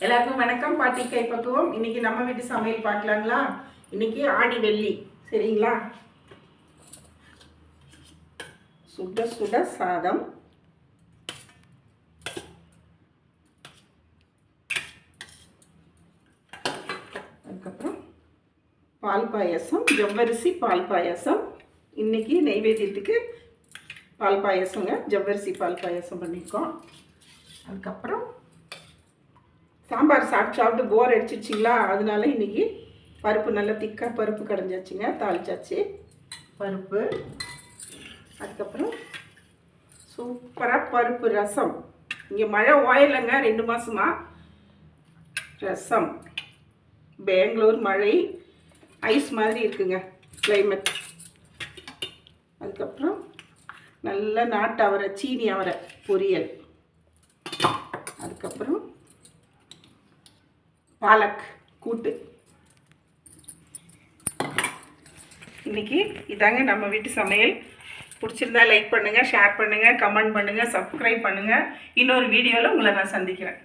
எல்லாருக்கும் வணக்கம். பாட்டி கை பக்குவம். இன்னைக்கு நம்ம வீட்டு சமையல் பார்க்கலாங்களா? இன்னைக்கு ஆடி வெள்ளி, சரிங்களா? சுட சுட சாதம், அதுக்கப்புறம் பால் பாயாசம், ஜவ்வரிசி பால் பாயாசம். இன்னைக்கு நெய்வேத்தியத்துக்கு பால் பாயாசங்க, ஜவ்வரிசி பால் பாயாசம் பண்ணியிருக்கோம். அதுக்கப்புறம் சாம்பார் சாப்பிட்டு சாப்பிட்டு போர் அடிச்சிச்சிங்களா, அதனால இன்றைக்கி பருப்பு நல்லா திக்காக பருப்பு கடைஞ்சாச்சுங்க, தாளிச்சாச்சு பருப்பு. அதுக்கப்புறம் சூப்பராக பருப்பு ரசம். இங்கே மழை ஓயலைங்க 2 மாதமாக. ரசம், பெங்களூர் மழை, ஐஸ் மாதிரி இருக்குங்க கிளைமேட். அதுக்கப்புறம் நல்ல நாட்டு அவரை, சீனி அவரை பொரியல். அதுக்கப்புறம் பாலக் கூட்டு. இன்றைக்கி இதாங்க நம்ம வீட்டு சமையல். பிடிச்சிருந்தா லைக் பண்ணுங்கள், ஷேர் பண்ணுங்கள், கமெண்ட் பண்ணுங்கள், சப்ஸ்கிரைப் பண்ணுங்கள். இன்னொரு வீடியோவில் உங்களை நான் சந்திக்கிறேன்.